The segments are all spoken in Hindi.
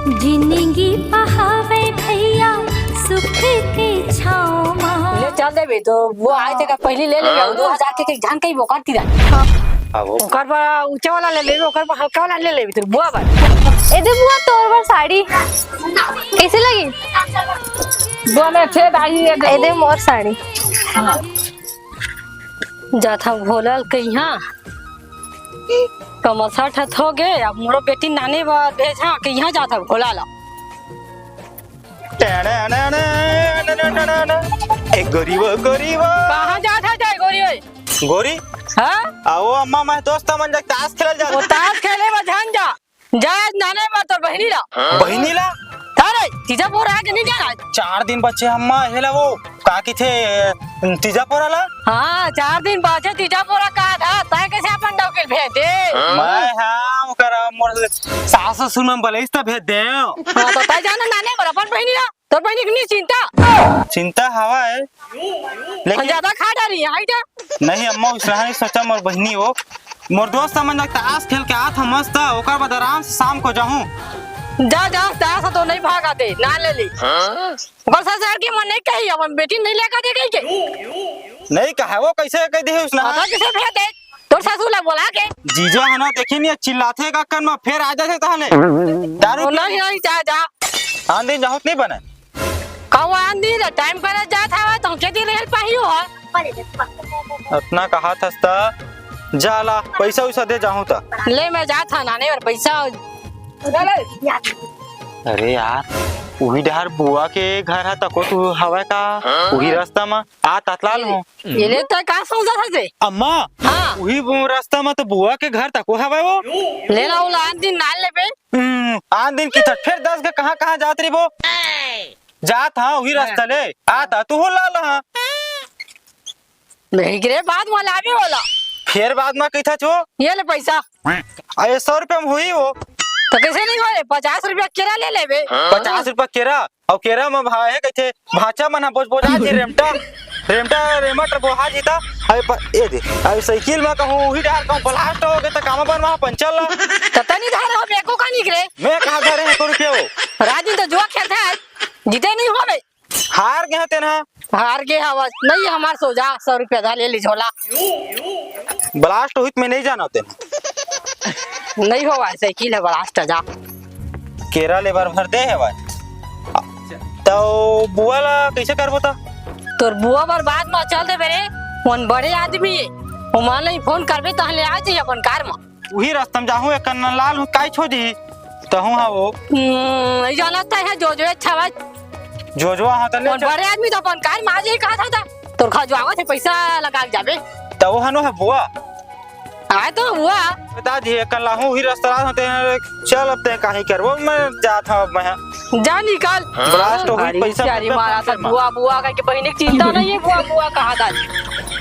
जिंदगी पहावे भैया सुख के छाँव में। ले चल देबे तो वो आए थे का पहले ले ले 2000 के झान कई वो करती रहा। अब वो ओकर पर ऊंचा वाला ले ले ओकर पर हल्का वाला ले ले फिर बुआ बार। ए दे बुआ तोर बार साड़ी कैसे लगी? बुआ में थे दाई ए दे मोर साड़ी जाथा भोलल कहिया कमसा ठत हो गए अब मोरो बेटी नाने बा भेजा के यहाँ जाथा भोलाला। एक गरीब कहाँ जाथा जाए गोरी ओए? गोरी हां आओ अम्मा मैं दोस्त मन जग ताश खेलल जा वो ताश खेले बा जान जा नाने बा तोर बहिनी ला बहिनी ला थारे तीजा पोर आके नहीं जाना 4 दिन बच्चे अम्मा हेला वो का की थे तीजापुर वाला। हाँ 4 दिन बाद तीजा पोरा का था तय कैसे अपन डॉक्टर भेज दे। मैं हां ओकर मोर सास ससुर में बलेस त भेज दे। हाँ तो तय जाना नाने पर अपन बहिनी ला तोर बहिनी की नहीं चिंता हवा है लेकिन ज्यादा खा डाली है जा नहीं अम्मा उसरा नहीं सोचा मोर बहिनी हो मोर दोस्त मन जग ताश खेल के आत हम मस्त ओकर बाद आराम से शाम को जाऊं। जा जा तासा तो नहीं भागा दे ना ले ली बस हजार की मन नहीं कही अपन बेटी नहीं लेकर दे गई के नहीं कहा वो कैसे कह दे उसना आता कैसे भेज दे तोर सासू ला बोला के जीजा है ना देखी नहीं चिल्लाते का कन में फिर आ जाते तहले दारू नहीं नहीं जा जा आंधी जहत नहीं बने कौन आंधी रे टाइम पर जा था तो खेती रहल पाही हो इतना कहा था जाला पैसा उसा दे जाऊं ता ले मैं जा था नाने और पैसा अरे यार वही डहर बुआ के घर है तको तू हवा का वही रास्ता में आ ततलाल हो ये ले तो का सोचा था से अम्मा हाँ वही रास्ता में तो बुआ के घर तको हवा वो ले ला उला दिन नाल ले पे आन दिन की था फिर 10 के कहां जात रही वो जात हां वही रास्ता ले आता तू हो लाल हां नहीं गिरे बाद वाला आवे वाला फिर बाद में कही था छो ये ले पैसा अरे 100 रुपए में हुई वो तो कैसे नहीं होए 50 रुपया केरा ले लेबे 50 रुपया केरा और केरा में भाई है कहते भाचा मना बोझा जी रेमट बोहा जीता ये दे अब साइकिल में कहूं वही डार कहूं ब्लास्ट हो गए तो काम बन वहां पंचल तो तनी धार हो बेको का निकरे मैं कहां धरे हैं को रुपया वो राजी तो जुआ खेलता है जीते नहीं होवे हार गए थे ना हार के आवाज नहीं हमार सो जा 100 रुपया धा ले ली झोला ब्लास्ट हुई में नहीं जाना तेन नहीं होवा साइकिल है ब्लास्ट जा केरा लेबर भर दे है भाई तो बुआ ला कैसे करबो ता तोर बुआ पर बाद में चल दे बेरे कौन बड़े आदमी है ओ मान नहीं फोन करबे त ले आ जाई अपन कार में वही रास्ता में जाहूं एक कन्ना लाल हूं काई छोड़ी तो हूं हां वो नहीं जानता है जो अच्छा बात जो हां त ले कौन बड़े आदमी तो अपन कार में आ जाई कहा था तोर खजवावा से पैसा लगा के जाबे तो वो हनो है बुआ आए तो हुआ बता दिए कल हूं वही रास्ता होते चल अब ते काहे करबो मैं जात हूं मैं जा निकाल ब्लास्ट हो गई पैसा प्यारी मारा था बुआ बुआ का के बहिनी की चिंता नहीं है बुआ बुआ कहा था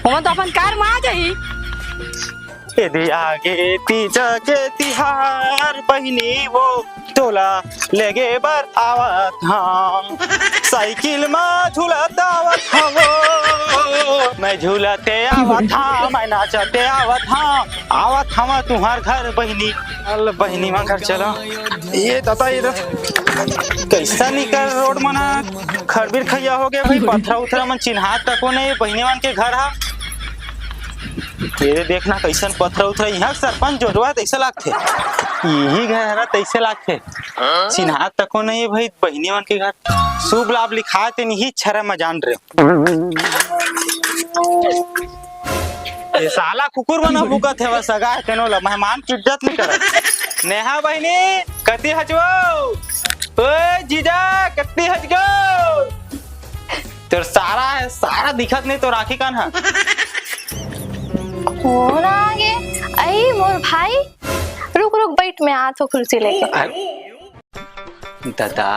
हम तो अपन कार में आ जाई यदि आगे तीजा के तिहार बहिनी वो तोला लेगे बर आवत हाँ साइकिल में झूलता आवत हाँ मैं झूलते आवत हाँ मैं नाचते आवत हाँ आवत हम तुम्हार घर बहिनी अल बहिनी में घर चला ये तता ये कैसा निकल रोड मना खरबीर खैया हो गया भाई पत्थर उथरा मन चिन्हात तको नहीं बहिनी मन के घर हा ये देखना कैसन पत्थर उथरा यहाँ सरपंच जोड़वा ऐसा लागते यही घर तैसे लागते चिन्हा तको नहीं भाई बहिनी मन के घर शुभ लाभ लिखा ते नहीं छरा में जान रहे ये साला कुकुर बना भूकत है बस सगा तेनो ला मेहमान की इज्जत नहीं करत नेहा बहिनी कति हजवो ओए जीजा कति हजगो तेरे सारा दिखत नहीं तो राखी कान है कौन आ गए? आई मोर भाई रुक रुक बैठ मैं आ तो कुर्सी लेके दादा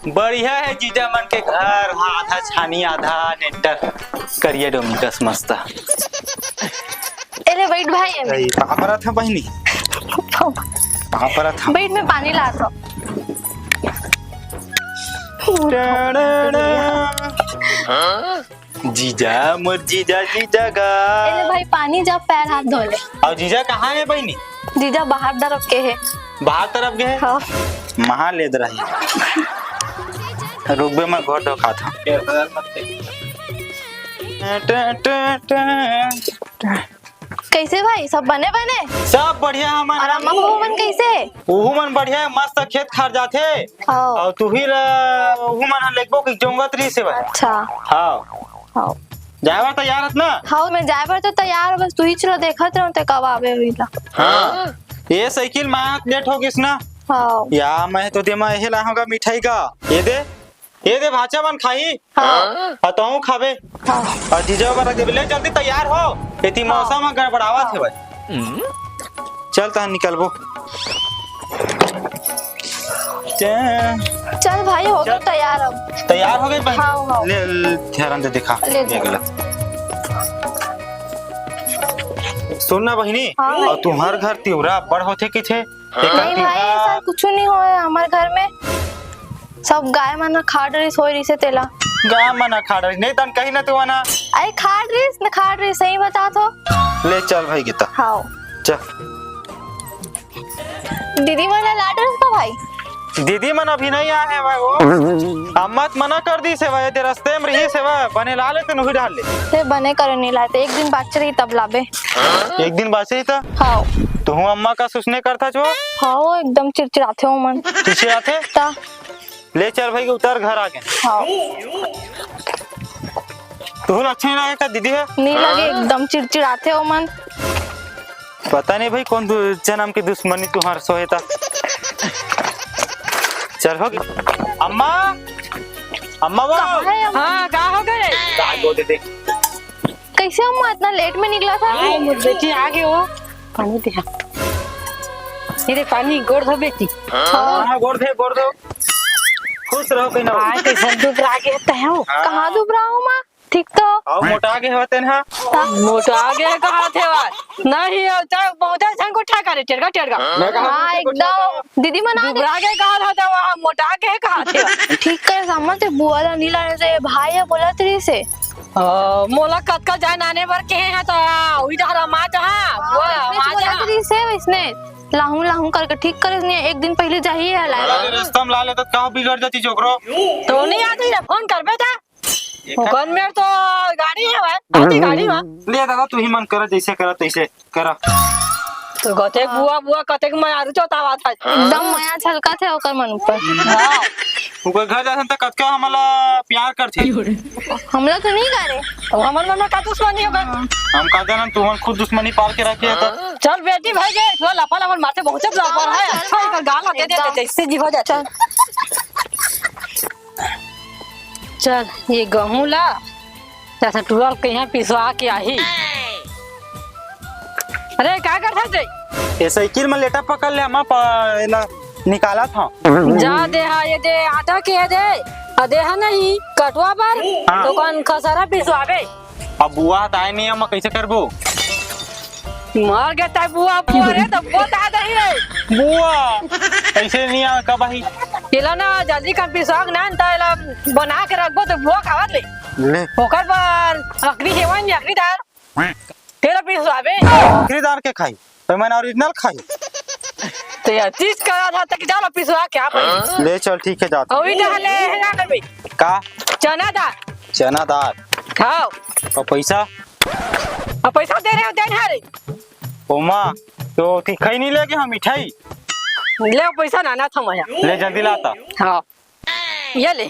बढ़िया है जीजा मन के घर हाँ आधा छानी आधा नेटर करिए डोमिनस मस्त अरे बैठ भाई कहाँ पर था बहनी कहाँ पर था बैठ में पानी लाता जीजा मोर जीजा जीजा गा अरे भाई पानी जब पैर हाथ धो ले और जीजा कहाँ है बहनी जीजा बाहर तरफ के है बाहर तरफ गए हाँ महा लेद रही रुकबे मैं घर दो खाता कैसे भाई सब बने बने सब बढ़िया और हमारा अम्मा पापा मन कैसे? ओहू मन बढ़िया है, मस्त खेत खार जाथे हाँ और तू ही ओहू मन लेगबो कि जोंगत रही से भाई। अच्छा हाँ हाँ जाएगा तैयार है ना? हाँ मैं जाए पर तो तैयार हूँ, बस तू ही चलो देखत रहो ते कब आवे हुई ला। हाँ ये साइकिल माँ लेट हो गई ना हाँ या मैं तो दे मैं यही लाऊंगा मिठाई का ये दे भाचा बन खाई हाँ और तू खावे हाँ और जीजा बार दे ले जल्दी तैयार हो इतनी मौसम में गड़बड़ावा थे भाई। चल ता निकलबो चल भाई हो गया तैयार अब। तैयार हो गई भाई। हाँ, हाँ। ले ध्यान दे दिखा ले दे। ये गलत सुनना बहिनी हाँ भाई। और तुम्हार घर तिवरा बड़ होते कि थे नहीं भाई ऐसा कुछ नहीं हो हमारे घर में, सब गाय माना खा रही सोई रही से तेला। गा मना खा रही नहीं तन कहीं ना तू आना अरे खा रही सही बता तो। ले चल भाई गीता हाँ चल। दीदी वाला लाडर का भाई दीदी मन अभी नहीं आए हैं भाई वो अम्मा मना कर दी से भाई तेरे रास्ते में रही से भाई बने ला ले तो नहीं डाल ले ते बने करे नहीं लाते, एक दिन बात रही तब लाबे। एक दिन बासे ही था हाँ तू अम्मा का सुसने करता जो हाँ वो एकदम चिड़चिड़ाते हो मन पीछे आते ता। ले चल भाई उतर घर आके हाँ तू अच्छा नहीं लगेगा दीदी है नहीं लगे एकदम चिड़चिड़ाते हो मन। पता नहीं भाई कौन जन्म की दुश्मनी तुम्हारे सोए था। चल हो गई अम्मा अम्मा वो कहाँ है अम्मा? हाँ का हो गए? गाय को दे दे कैसे अम्मा इतना लेट में निकला था? हाँ मुझ बेटी आ गए हो पानी दे ये देख पानी गोड़ धो बेटी। हाँ गोड़ दो खुश रहो कहीं ना आए कैसे दूध आगे होता है वो कहाँ डूब रहा हूँ माँ? ठीक तो और मोटा के होते हैं मोटा आगे कहाँ थे बात नहीं चाहे बहुत संग को ठा करे टेढ़ा हाँ एकदम दीदी मना दे। दूबरा के कहाँ था वहाँ मोटा के कहाँ थे ठीक कर सामने ते बुआ ला नीला से भाई है बोला तेरी से मोला कतका जाए नाने भर के हैं तो वही डरा माँ जहाँ वो माँ बोला जहाँ तेरी से इसने लाहूं करके ठीक करे नहीं एक दिन पहले जाइए लाया रास्ता में ला ले तो कहाँ बिगड़ जाती जोकरो तो नहीं आती फोन कर बेटा कौन में तो गाड़ी है भाई आती गाड़ी में ले दादा तू ही मन कर जैसे करा तैसे करा तो गते बुआ कते मैं आरु चौतावा था एकदम माया छलका थे ओकर मन ऊपर। हाँ ऊपर घर जासन त कतका हमला प्यार करथे हमला तो नहीं करे तो हमारे मन में का दुश्मनी होगा हम का देना तू खुद दुश्मनी पाल के रखे है तो चल बेटी भाई गए तो लफा लफा मारते बहुत लफा है अच्छा इधर गाल दे दे जैसे जी हो जाए चल ये गेहूं ला जैसा टूरल के यहाँ पिसवा के आई अरे क्या करता थे ये साइकिल में लेटा पकड़ ले हम निकाला था जा दे हा ये दे आटा के दे अदे हा नहीं कटवा पर हाँ। तो कौन खसारा पिसवाबे अब बुआ ताए नहीं हम कैसे करबो मर गया ताई बुआ रे तो बहुत आ रही है बुआ ऐसे नहीं आ का भाई इला ना जल्दी कर पिसवाग ना ताला बना के रखबो तो बुआ खावत ले ले ओकर पर अकरी हेवन नहीं अकरी दार तेरा पिसवाबे खरीदार के खाई तो मैंने ओरिजिनल खाई तो ये चीज करा था तक डालो पिसवा क्या पर ले चल ठीक है जाता ओई डाले है ना करबे का चना दाल चना दाल खाओ और पैसा अब पैसा दे रहे हो देन हरे ओमा तो खई नहीं लेके हम मिठाई ले पैसा ना था माया ले जल्दी लाता हाँ ये ले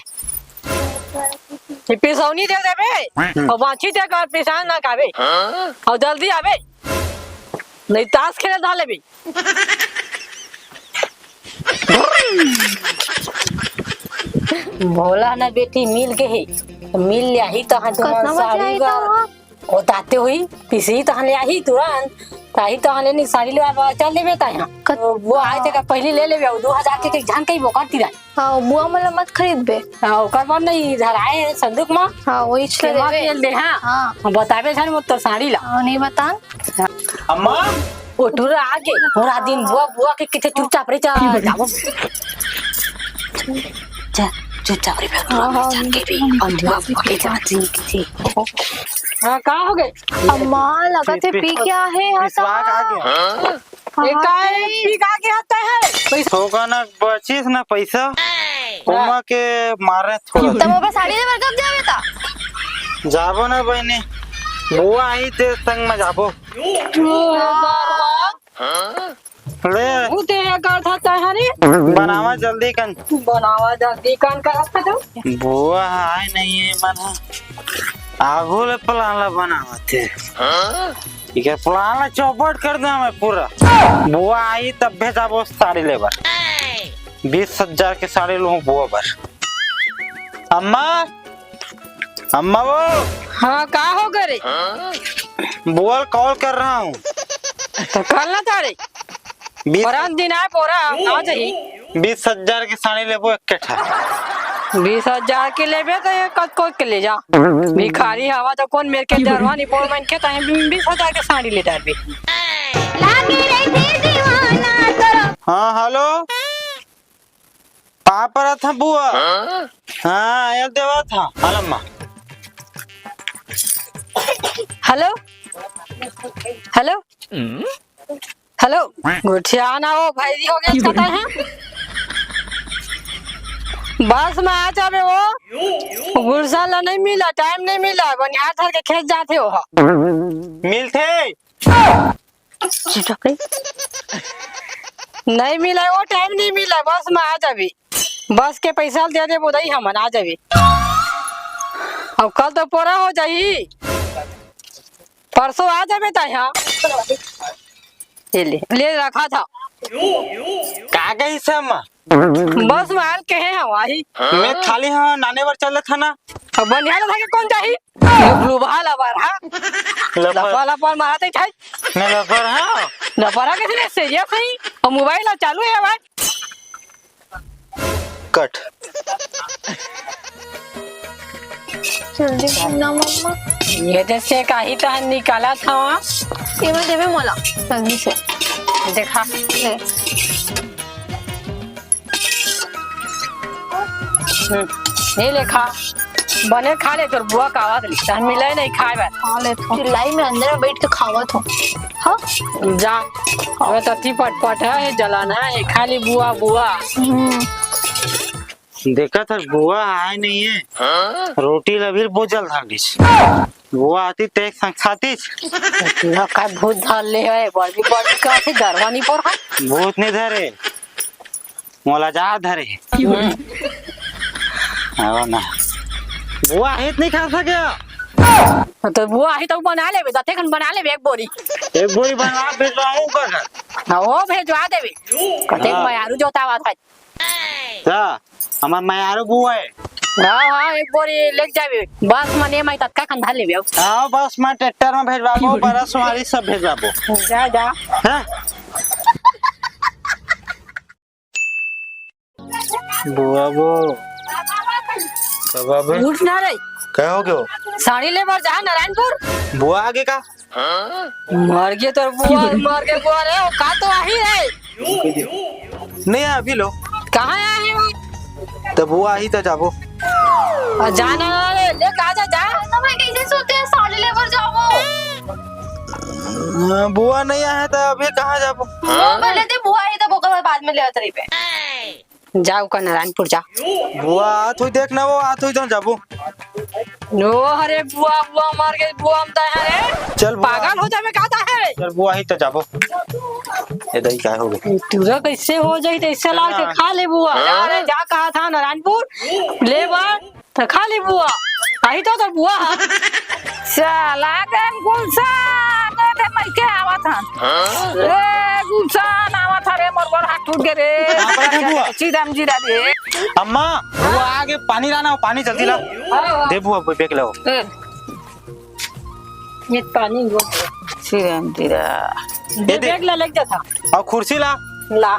ये पिसौनी दे देबे और बाछी दे कर पिसान ना काबे और जल्दी आबे नहीं ताश खेले डाले भी भोला ना बेटी मिल के ही मिल लिया ही तो हम कितना बजे आई था ओ ताते हुई पिसी तो ले आई तुरंत ताही तो ले नहीं साड़ी ले चल लेबे ता यहां तो वो आए थे का पहले ले लेबे 2000 के जान कई बोकरती रही हाँ बुआ मला मत खरीद बे हां ओकर बाद नहीं इधर आए संदूक में हाँ वही चले केमा देबे खेल दे हां हाँ बताबे छन मत तो साड़ी ला हाँ नहीं बता अम्मा उठुरा आगे पूरा दिन बुआ के किथे चुपचाप रह जा जाओ जा चुपचाप रह हाँ, जान के भी और बुआ के जाती थी हां का हो गए अम्मा लगा थे पी क्या है यहाँ विश्वास आ गया का के आता है पैसा होगा ना बचिस ना पैसा उमा के मारे थोड़ा तब ऊपर साड़ी लेवर कब जावे ता जाबो ना बहनी बुआ आई ते संग में जाबो ले वो ते कर था है रे बनावा जल्दी कन बनावा जल्दी कान का था तो बुआ आए नहीं है मन आगो ले प्लान बनावा थे ठीक है प्लान चौपट कर दे मैं पूरा बुआ आई तब भेजाबो साड़ी लेबर 20,000 के साड़ी लूं बुआ पर अम्मा अम्मा वो हाँ का हो करे बुआ कॉल कर रहा हूँ तो कल ना तारे 20 दिन आए पोरा आ जाही 20,000 की साड़ी लेबो एक कट्ठा 20,000 के लेबे तो ये कद को के ले जा भिखारी हवा तो कौन मेरे के दरवानी पोर मन के ताहे 20,000 के साड़ी लेता है लागे रे थे दीवाना तोरा हाँ हेलो कहाँ पर था बुआ हाँ यार देवा था अलम्मा हेलो हेलो हेलो गुठियाना हो भाई हो गया पता है बस में आ जावे वो गुरसाला नहीं मिला टाइम नहीं मिला बनिहार धर के खेत जाते हो मिलते नहीं मिला वो टाइम नहीं मिला बस में आ जावी बस के पैसा दे दे बोदाई हम आ जावी अब कल तो पूरा हो जाही परसों आ जावे ता यहाँ ले रखा था का गई से अम्मा बस मार के है वही मैं खाली हाँ नाने बार चल था ना अब बनियान था के कौन चाहिए लुभा लबर हां लफा लफा मारते थे मैं लबर हाँ लफरा के लिए से ये सही और मोबाइल चालू है भाई कट जल्दी करना मम्मा ये जैसे काही तो निकाला था ये मैं देवे मोला जल्दी से देखा ले ये लेखा बने खा ले तोर बुआ का आवाज लिखता है मिले नहीं खाए बात खा ले तो चिल्लाई में अंदर में बैठ के खावत हो हाँ जा वो तो ती पट है जलाना है खाली बुआ बुआ देखा था बुआ आए नहीं है रोटी लभी बोझल था डिश बुआ आती तेक संग खाती ना का भूत धर ले है बड़ी बड़ी का से दरवानी पर है भूत नहीं धरे मोला जा धरे हाँ ना बुआ हित नहीं खा सके तो बुआ ही तो बना ले दते खन बना ले एक बोरी बनवा भेजवाऊं कर हां वो भेजवा देबे कते मायारू जोतावा था जा हमार मायारू बुआ है हां एक बोरी ले जाबे बस मने मैं तत्का खन धर लेबे हां बस मैं ट्रैक्टर में भेजवाबो बरस वाली सब भेजवाबो जा जा हां बुआ वो कब उठ ना रे क्या हो गयो साड़ी लेबर जा नारायणपुर बुआ आगे का मर गए तो बुआ मर के बुआ रे वो का तो आही है नहीं है अभी लो कहां आए हैं वो तो बुआ ही तो जाबो जाना रे ले का जा तो मैं कैसे सोते हैं साड़ी लेकर जाओ बुआ नहीं आया तो अभी कहाँ जाबो पहले तो बुआ ही तो बोकर बाद में ले उतरी पे जाओ का नारायणपुर जा बुआ आत हुई देख ना वो आत हुई तो जाबो नो अरे बुआ बुआ मार के बुआ हमता है रे चल बुआ। पागल हो जावे कहता है चल बुआ ही तो जाबो ये दही क्या हो गई तुरा कैसे हो जाई तो इससे ला के खा ले बुआ अरे जा कहा था नारायणपुर ले बार तो खा ले बुआ आई तो बुआ साला गन गुलसान रे मैं क्या आवा था ए गुलसान आवा था रे मोर गोर हाथ टूट गए रे बुआ सीधम जीरा रे अम्मा बुआ आगे पानी लाना पानी जल्दी ला दे बुआ बेक लाओ ये पानी वो सीधम जीरा दे बैग ला लग जाता और कुर्सी ला ला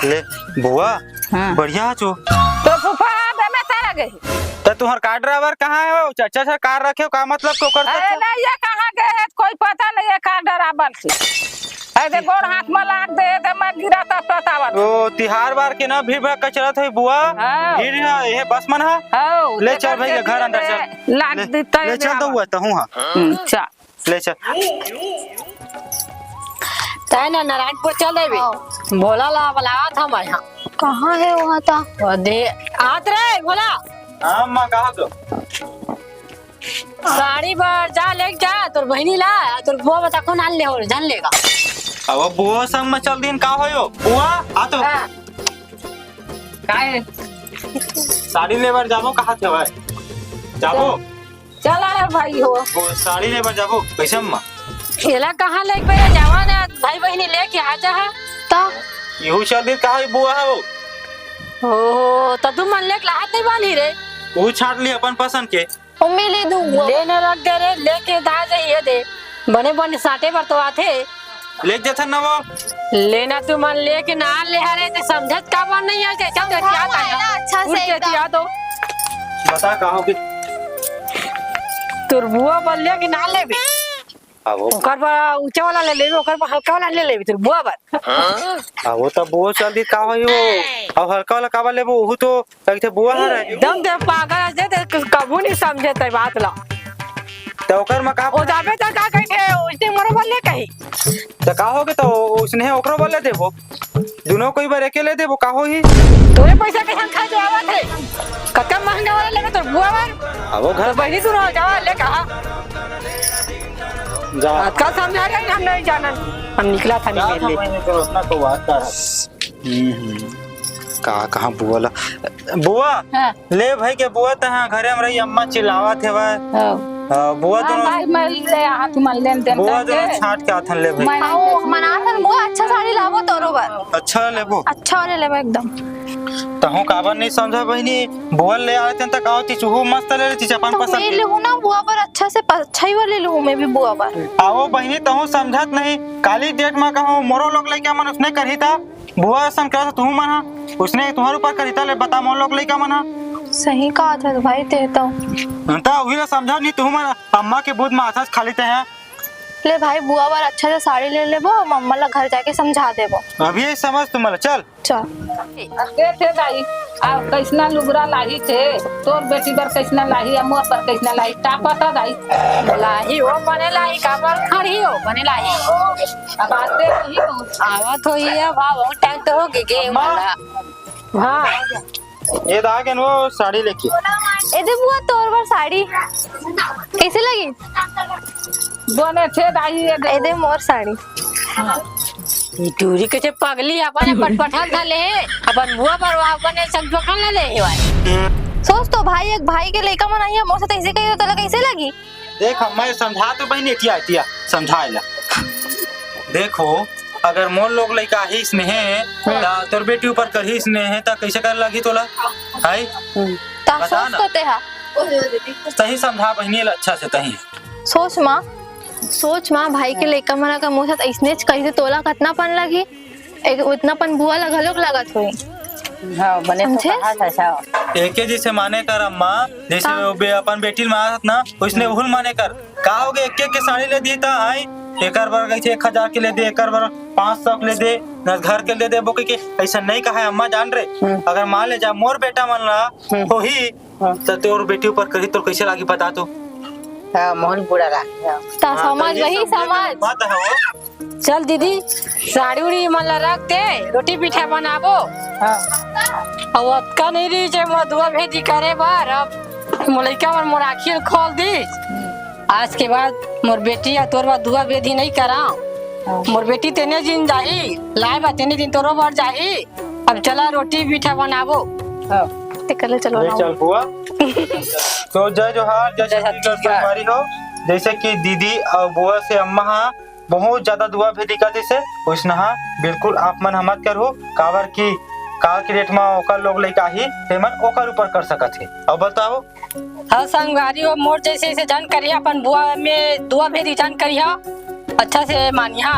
ले बुआ हाँ। बढ़िया छो तो फूफा दे में सारा गई तो तुम्हार कार ड्राइवर कहाँ है वो चाचा सा कार रखे हो का मतलब तो कर अरे नहीं ये कहाँ गए हैं कोई पता नहीं है कार डराबर से ऐसे गोर हाथ में लाग दे तो मैं गिरा तब बतावत ओ तिहार बार के ना भीड़ भाड़ कचरा था बुआ हाँ। भीड़ है ये बस मन है हां ले चल भैया घर अंदर चल लाग देता है ले चल तो हुआ तो हूँ हाँ चल ले चल तय ना नारायणपुर चल देबे भोला ला बुलावा था मैं यहाँ कहाँ है वहाँ ता? और दे आत रे भोला हाँ अम्मा कहा तो साड़ी पर जा लेके जा तोर बहनी ला तोर बुआ बता कौन हाल ले हो जान लेगा अब बुआ संग में चल दिन का होयो बुआ आ तो काय साड़ी लेबर जाबो कहा थे भाई जाबो चला रे भाई हो वो साड़ी लेबर जाबो कैसे अम्मा एला कहाँ लेके पे जावा ना भाई बहनी लेके आ जा ता यहू चल दिन कहा बुआ है वो ओ तो तुम मन लेके लात नहीं बानी रे वो छाट ली अपन पसंद के मम्मी ले दूँ लेने रख दे रे लेके दा जाइए दे बने बने साटे पर तो आते ले जथा ना वो लेना तू मन लेके ना ले हरे ते समझत का बन नहीं है चल दे क्या हाँ, ना, अच्छा से एकदम। दिया तो बता कहो कि तोर बुआ बन ले कि ना लेबे अब वो ओकर पर ऊंचा वाला ले लेबे ओकर पर हल्का वाला ले लेबे तोर बुआ पर अब वो तो बुआ चल दिन का होयो अब हल्का वाला कावा लेबो वो तो कहते बुआ है रे एकदम दे पागल दे ते कबू नहीं समझे ते बात ला तो ओकर में का ओ जाबे त का कहि थे उसने मोर बन ले कही तो का होगे तो उसने ओकरो बोले देबो दोनों कोई बार अकेले देबो का हो ही तोरे पैसा के हम खा जावा थे कतका महंगा वाला लेबे तोर बुआ पर अब वो घर तो बहनी तू रह जावा ले कहा जा कल समझा रहे हम नहीं जानन हम निकला था नहीं ले महीने तो उतना तो बात कर रहा का कहां बुआ ला बुआ हाँ। ले भाई के बुआ तहां घरे में रही अम्मा चिल्लावा थे भाई बुआ हाँ दोनों भाई मैं ले हाथ में लेन देन बुआ करके दोनों छाट के आथन ले भाई मैं आओ मना कर बुआ अच्छा साड़ी लावो तोरो बार अच्छा लेबो अच्छा वाले लेबो एकदम तहु काबर नहीं समझा बहनी बुआ ले आए थे त कहती चूहू मस्त ले लेती अपन तो मैं पसंद लूँ ना बुआ पर अच्छा से अच्छा ही वाले लूँ मैं भी बुआ पर आओ बहनी तहु समझत नहीं काली डेट में कहूं मोरो लोग लेके मन उसने करी था बुआ सन कहा तू मना उसने तुम्हारे ऊपर करी था ले बता मोर लोग लेके मना सही कहा था भाई ते तो ता वही ना समझा नहीं तू मना अम्मा के बुद्ध माथा खाली ते हैं ले भाई बुआ पर अच्छा से साड़ी ले लेबो मम्मा ला घर जाके समझा देबो अभी ये समझ तुम चल चल के थे दाई आ कैसना लुगरा लाही थे तोर बेटी बर कैसना लाही मोर पर कैसना लाही का पता दाई लाही हो बने लाही का पर खड़ी हो बने लाही अब आते नहीं तो आवत हो ये भाव टाइम तो हो गे वाला हां ये दागे वो साड़ी लेके ए दे बुआ तोर पर साड़ी कैसे लगी बने थे दाई ए दे मोर साड़ी ई टूरी के पगली अपन पटपटा धले अपन बुआ पर अपन संजोखन ले ले भाई सोच तो भाई एक भाई के लेकर मन आई है मोर से कैसे कही तो कैसे लगी देख मैं समझा तो बहनी तिया समझाएला देखो अगर मोर लोग लइका ही स्नेह ता तोर बेटी ऊपर कर ही स्नेह ता कैसे कर लगी तोला हाय ता बता सोच ना। तो ते हा सही समझा बहनी अच्छा से तही सोच माँ भाई के लेकर मना का मुंह से इसने कही तोला कितना पन लगी एक उतना पन बुआ लगा लोग लागत हुई हां बने तो समझे? कहा था साहब एके जैसे माने कर अम्मा जैसे अपन बेटी मारत ना उसने उहुल माने कर का होगे एक के साड़ी ले दी ता आई एकर बार कैसे 1000 के ले दे एकर बार 500 के ले दे न घर के ले दे बोके के ऐसा नहीं कहा है अम्मा जान रहे अगर मान ले जा मोर बेटा मन रहा हो ही तो तोर बेटी ऊपर करी तो कैसे लागी बता तो हां मोहन बुरा ला ता समझ वही समझ बात है वो चल दीदी साड़ी उड़ी मन ला रख दे रोटी पीठा बनाबो हां अब अतका नहीं रही जे मधुआ भेजी करे बार अब मोलैका मन मोर आखिर खोल दी आज के बाद मोर बेटी या तोर बा दुआ बेधी नहीं करा मोर बेटी तेने दिन जाही लाए बा तेने दिन तोरो बार जाही अब चला रोटी पीठा बनाबो हां ते कर ले चलो ले ना चल बुआ तो जय जोहार जय छत्तीसगढ़ तुम्हारी हो जैसे कि दीदी और बुआ से अम्मा हाँ बहुत ज्यादा दुआ भेदी करती से उसना बिल्कुल आप मन मत करो कावर की काल के डेट में ओकर लोग लइका ही पेमन ओकर ऊपर कर सकत है अब बताओ हाँ संगवारी हो मोर जैसे से जान करिया अपन बुआ में दुआ भेदी जान करिया अच्छा से मानिया